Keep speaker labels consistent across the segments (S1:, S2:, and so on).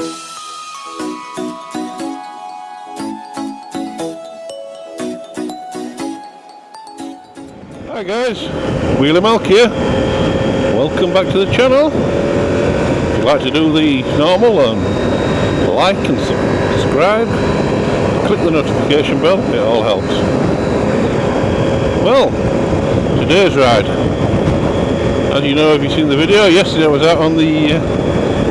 S1: Hi guys, Wheeler Milk here. Welcome back to the channel. If you'd like to do the normal and like and subscribe, click the notification bell, it all helps. Well, today's ride. As you know, if you've seen the video, yesterday I was out on the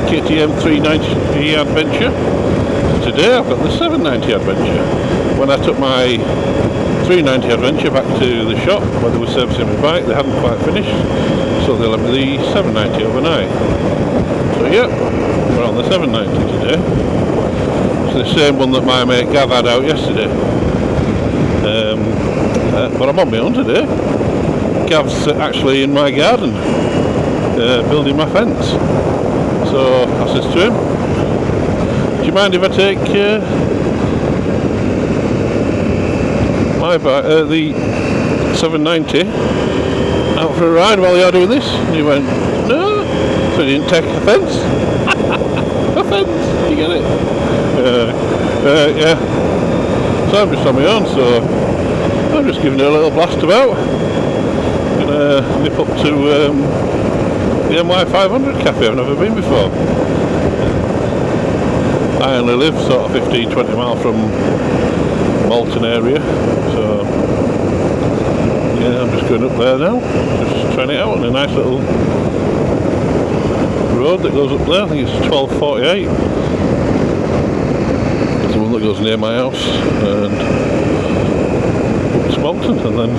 S1: KTM 390 adventure. Today I've got the 790 adventure. When I took my 390 adventure back to the shop where they were servicing my bike, they hadn't quite finished, so they left me the 790 overnight. So yeah, we're on the 790 today. It's the same one that my mate Gav had out yesterday. But I'm on my own today. Gav's actually in my garden building my fence. So I says to him, do you mind if I take the 790 out for a ride while you're doing this? And he went, no. So he didn't take offence. Offence, you get it? Yeah. So I'm just on my own, so I'm just giving it a little blast about. Gonna nip up to the NY500 cafe. I've never been before. I only live sort of 15-20 miles from Malton area, so yeah, I'm just going up there now, just trying it out on a nice little road that goes up there. I think it's 1248. It's the one that goes near my house and up to Malton, and then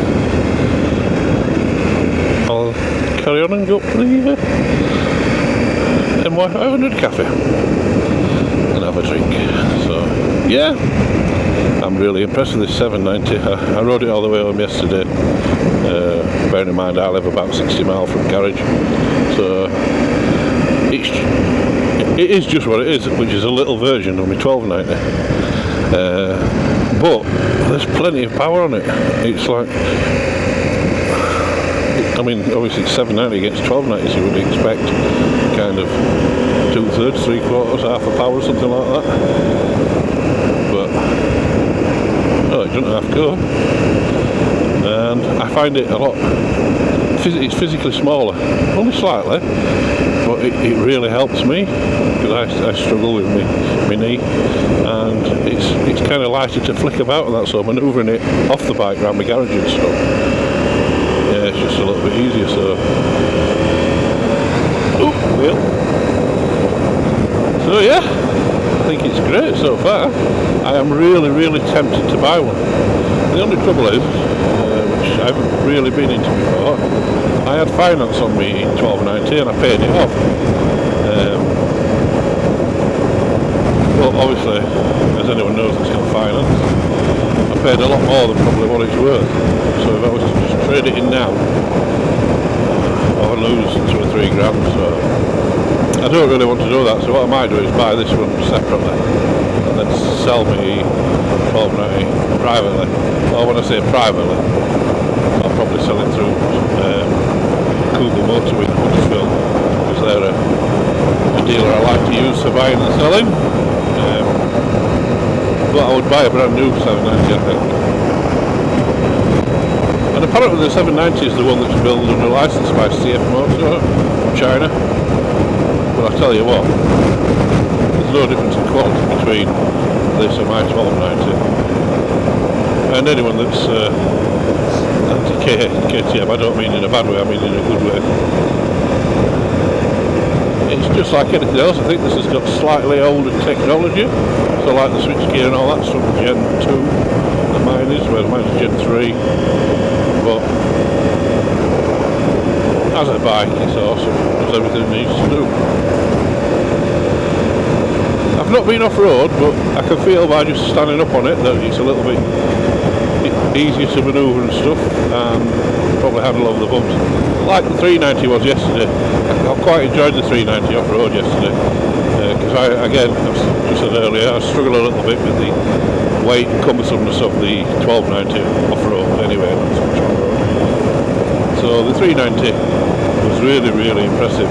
S1: I'll carry on and go up to the NY500 cafe and have a drink. So yeah, I'm really impressed with this 790. I rode it all the way home yesterday. Bearing in mind I live about 60 miles from garage, so it is just what it is, which is a little version of my 1290. But there's plenty of power on it. It's like, I mean, obviously it's 790 against 1290, so you would expect kind of 2/3, 3/4, half a power, something like that. But oh, it doesn't half go, and I find it a lot. It's physically smaller, only slightly, but it really helps me because I struggle with my knee, and it's kind of lighter to flick about and that, so manoeuvring it off the bike around my garage and stuff. Yeah, it's just a little bit easier. So, oh, wheel. So yeah, I think it's great so far. I am really tempted to buy one. The only trouble is, which I haven't really been into before, I had finance on me in 1290 and I paid it off. But obviously, as anyone knows that's got finance, I paid a lot more than probably what it's worth. So if I was to just trade it in now, I would lose 2 or 3 grand. So I don't really want to do that, so what I might do is buy this one separately and then sell me 1290 privately. Or when I say privately, I'll probably sell it through Google Motorway in Huddersfield, because they're a dealer I like to use for buying and selling. But I would buy a brand new 790, I think. And apparently the 790 is the one that's built under license by CF Motor from China. But I tell you what, there's no difference in quality between this and my 1290. And anyone that's anti-KTM, I don't mean in a bad way, I mean in a good way. It's just like anything else. I think this has got slightly older technology. So like the switchgear and all that's from Gen 2 that mine is, whereas mine's Gen 3. But as a bike, it's awesome. It does everything it needs to do. I've not been off-road, but I can feel by just standing up on it that it's a little bit easier to manoeuvre and stuff, and probably handle over the bumps. Like the 390 was yesterday. I quite enjoyed the 390 off-road yesterday, because as I just said earlier, I struggle a little bit with the weight and cumbersomeness of the 1290 off-road anyway, not so much on-road. So the 390 was really impressive.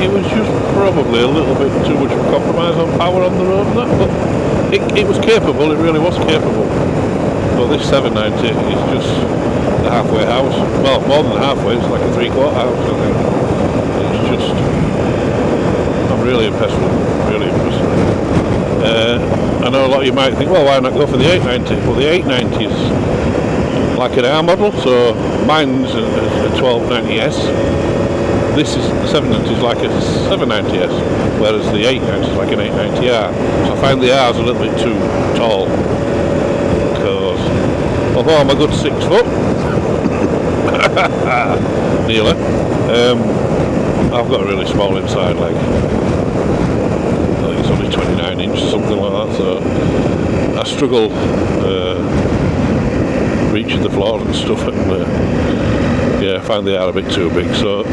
S1: it was just probably a little bit too much of a compromise on power on the road and that, but it was capable, it really was capable. But this 790 is just the halfway house. Well, more than halfway, it's like a 3/4 house, I think. It's just, I'm really impressed with it, really impressed with it. I know a lot of you might think, well, why not go for the 890? Well, the 890 is like an R model, so mine's a 1290S. This is, the 790 is like a 790S, whereas the 890 is like an 890R. So I find the R's a little bit too tall, because although I'm a good 6 foot, nearly, I've got a really small inside leg. I think it's only 29 inches, something like that, so I struggle reaching the floor and stuff, and yeah, I find the R a bit too big. So,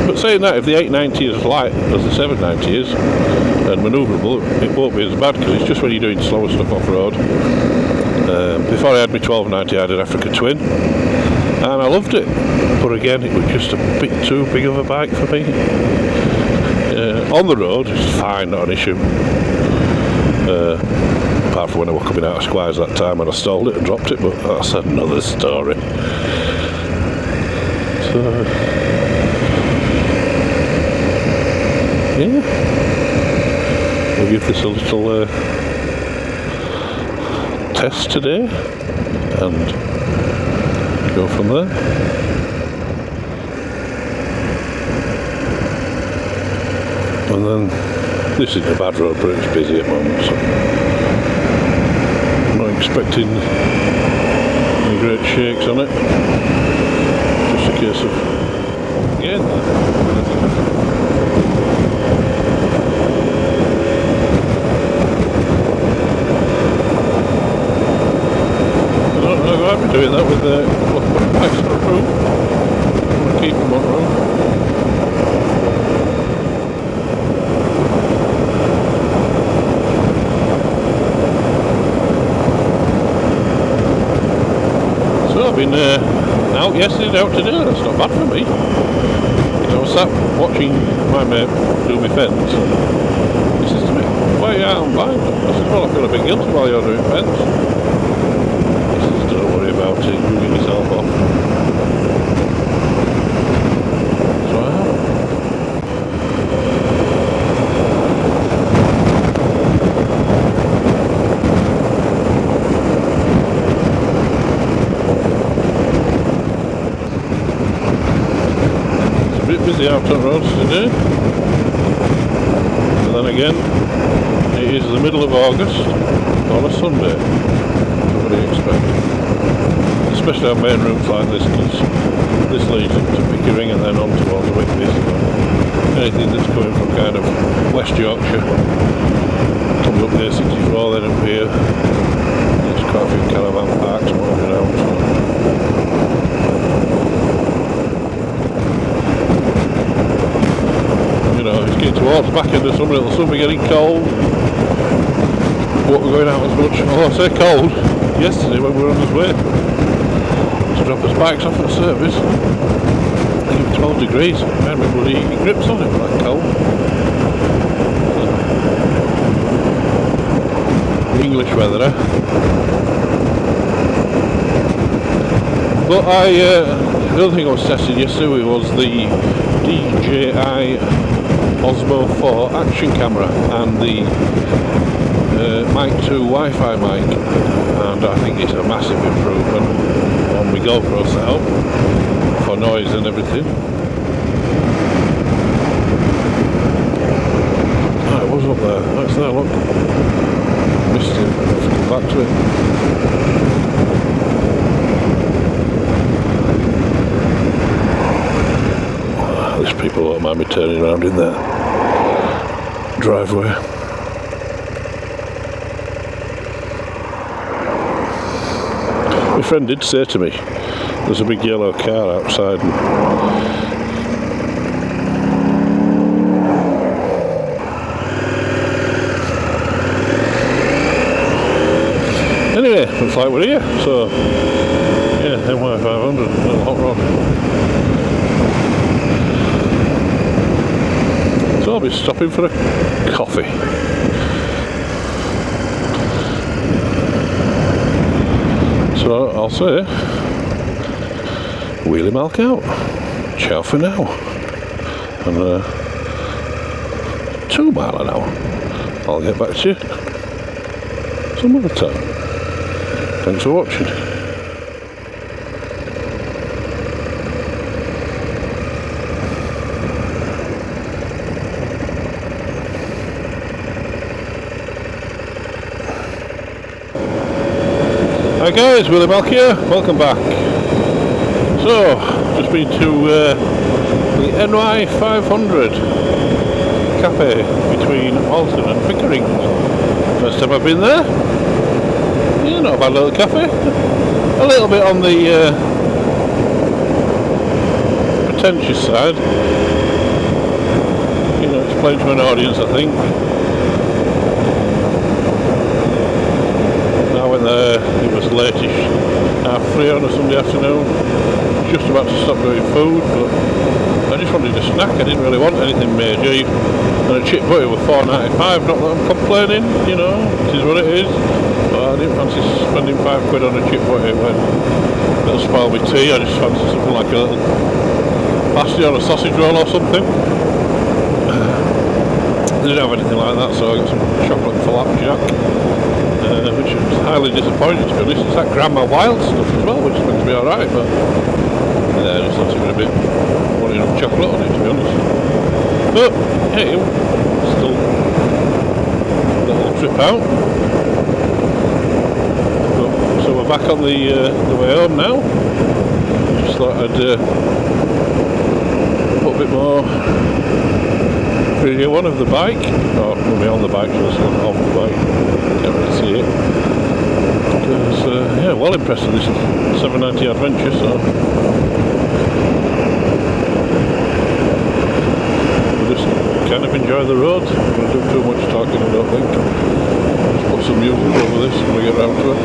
S1: but saying that, if the 890 is as light as the 790 is, and manoeuvrable, it won't be as bad, because it's just when you're doing slower stuff off-road. Before I had my 1290, I had an Africa Twin, and I loved it, but again, it was just a bit too big of a bike for me. On the road, it's fine, not an issue. Apart from when I was coming out of Squires that time and I stalled it and dropped it, but that's another story. So, yeah, we'll give this a little test today and go from there. And then, this isn't a bad road, but it's busy at the moment, so I'm not expecting any great shakes on it. Just a case of getting there. I might be doing that with the bikes on the roof. I'm going to keep them on the roof. So I've been out yesterday, out today. That's not bad for me. I was sat watching my mate do my fence, and he says to me, "Why are you out on bike?" I said, "Well, I feel a bit guilty while you're doing fence." Don't worry about it, you get yourself off. So I have. It's a bit busy out on roads today. And then again, it is the middle of August on a Sunday. What do you expect? Especially on main routes like this, because this leads up to Pickering and then on towards Whitby. Anything that's coming from kind of West Yorkshire comes up the A64, then up here. There's quite a few caravan parks moving around. So. You know, it's getting towards the back end of summer, it'll soon be getting cold. What we're going out as much. Oh, I say cold. Yesterday when we were on this way to drop us bikes off at the service, I think it was 12 degrees. I had my bloody grips on it, it was that cold. English weather, eh? But the other thing I was testing yesterday was the DJI Osmo 4 action camera and the Mic 2 Wi-Fi mic, and I think it's a massive improvement on my GoPro setup for noise and everything. Oh, it was up there. That's there, look. Missed it. I'll have to come back to it. There's people who don't mind me turning around in their driveway. My friend did say to me, there's a big yellow car outside. Anyway, looks like we're here, so yeah, NY500, little hot rod. So I'll be stopping for a coffee. So I'll say, wheelie milk out. Ciao for now. And 2 mile an hour. I'll get back to you some other time. Thanks for watching. Hi guys, Willie Malk here, welcome back. So, just been to the NY500 cafe between Alton and Pickering. First time I've been there. Yeah, not a bad little cafe. A little bit on the pretentious side. You know, it's playing to an audience, I think. I went there, it was late-ish, 3:30 on a Sunday afternoon. Just about to stop doing food, but I just wanted a snack. I didn't really want anything major. And a chip butty was £4.95, not that I'm complaining, you know, it is what it is. But I didn't fancy spending £5 on a chip butty when it'll spoil my tea. I just fancy something like a little pasty on a sausage roll or something. They didn't have anything like that, so I got some chocolate flapjack. Which was highly disappointing, to be honest. It's that Grandma Wild stuff as well, which is meant to be alright, but yeah, I just thought it was a bit, not enough chocolate on it, to be honest. But hey, still a little trip out. But, so we're back on the way home now. Just thought I'd put a bit more video on of the bike, or maybe on the bike, just off the bike. Can't really see it. Because, yeah, well impressed with this 790 Adventure, so we'll just kind of enjoy the road. I'm not going to do too much talking, I don't think. Just put some music over this when we get round to it.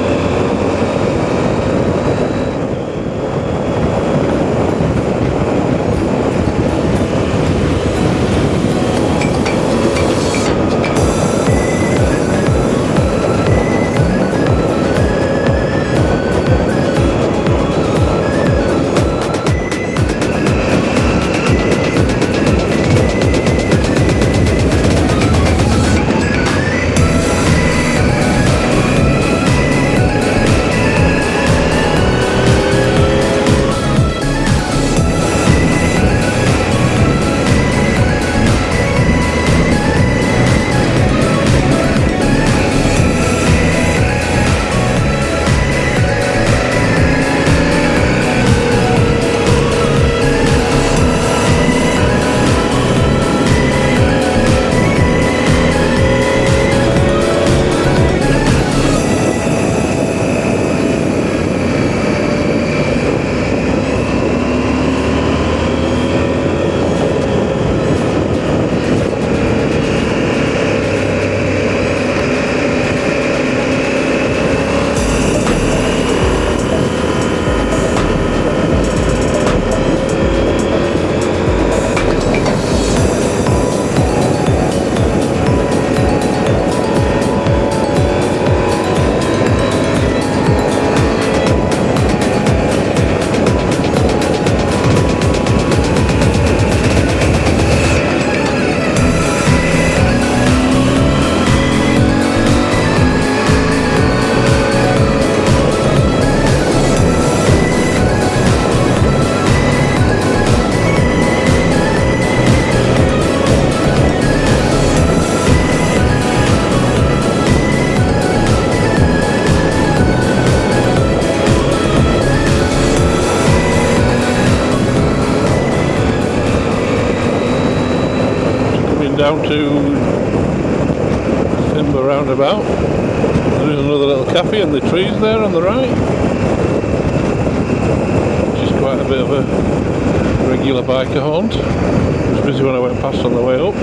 S1: Down to Timber roundabout. There is another little cafe in the trees there on the right, which is quite a bit of a regular biker haunt. It was busy when I went past on the way up.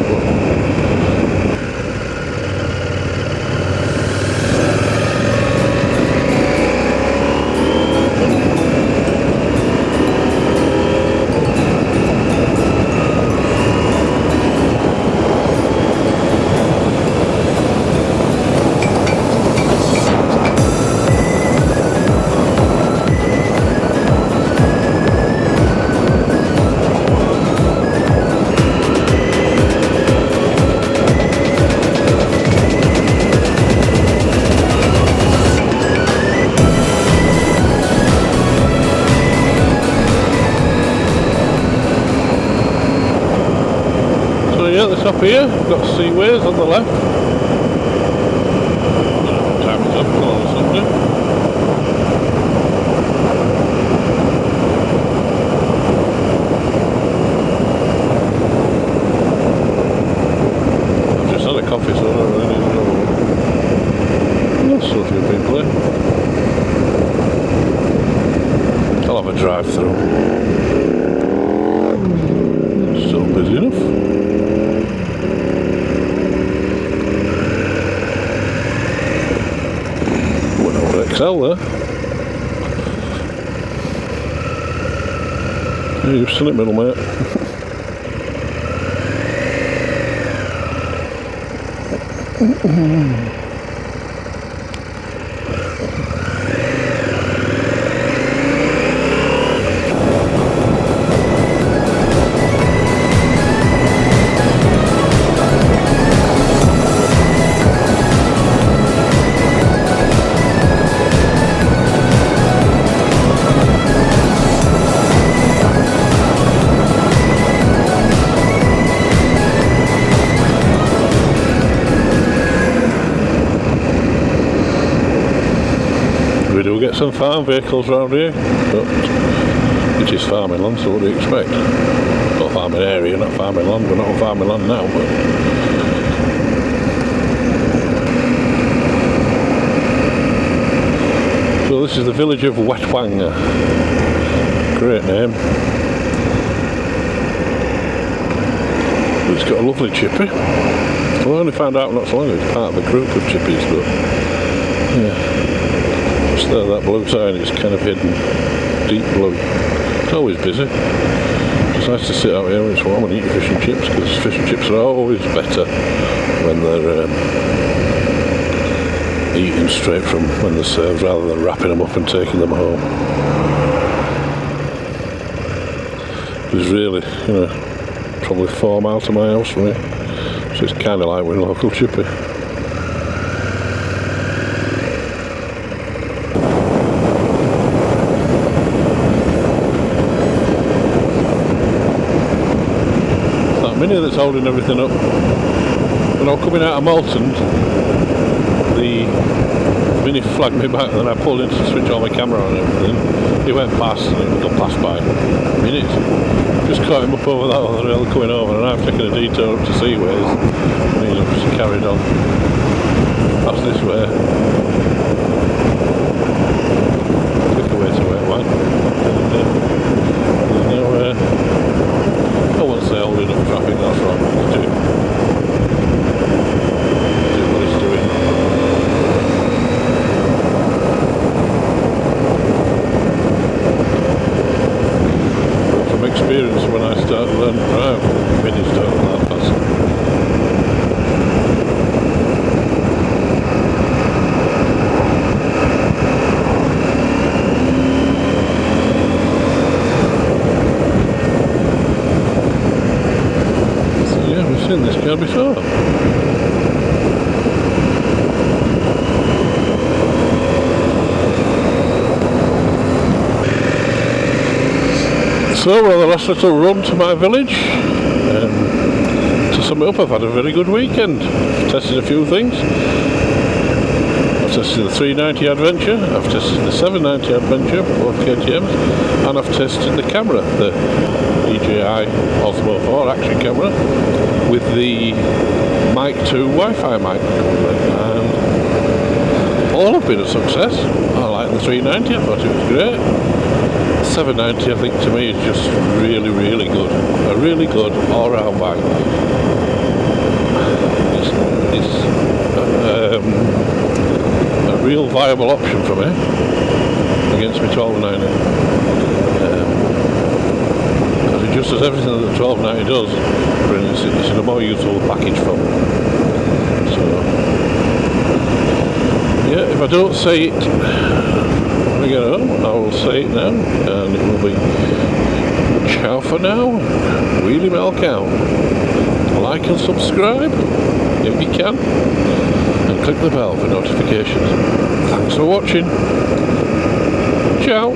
S1: stop here, we've got Seaways on the left. Time is up on Sunday. I've just had a coffee, so I don't really know. There's still a few people here. I'll have a drive through. Still busy enough. Went over XL there. Yeah, you're still in the middle, mate. We do get some farm vehicles around here, but it is farming land, so what do you expect? Not farming area, not farming land. We're not on farming land now, but so this is the village of Wetwanga. Great name. It's got a lovely chippy. Well, I only found out not so long ago it's part of a group of chippies, but yeah. Just there, that blue sign is kind of hidden, deep blue. It's always busy. It's nice to sit out here when it's warm and eat your fish and chips, because fish and chips are always better when they're eaten straight from when they're served, rather than wrapping them up and taking them home. It's really, you know, probably 4 miles to my house from here, so it's kind of like we're in a local chippy. Mini that's holding everything up. When I was coming out of Malton, the Mini flagged me back, and then I pulled in to switch on my camera on and everything. He went past, and it got passed by minutes. Just caught him up over that other rail coming over, and I've taken a detour up to Seaways, and he's just carried on. That's this way. Quicker way to Wetwang. There's nowhere. I won't say holding up traffic, that's wrong. Do what it's doing. But from experience, when I start to learn to drive, minis don't that fast. Seen this car before. So we're on the last little run to my village. To sum it up, I've had a very good weekend. I've tested a few things. I've tested the 390 Adventure, I've tested the 790 Adventure, both KTMs, and I've tested the camera, the DJI Osmo 4 action camera, with the Mic 2 Wi-Fi mic, and all have been a success. I like the 390, I thought it was great. 790, I think, to me is just really, really good. A really good all-round bike. It's a real viable option for me against my 1290. It just does everything that the 1290 does, but it's in a more useful package form. So, yeah, if I don't say it when I get home, I will say it now, and it will be ciao for now, wheelie milk out. Like and subscribe if you can, and click the bell for notifications. Thanks for watching. Ciao.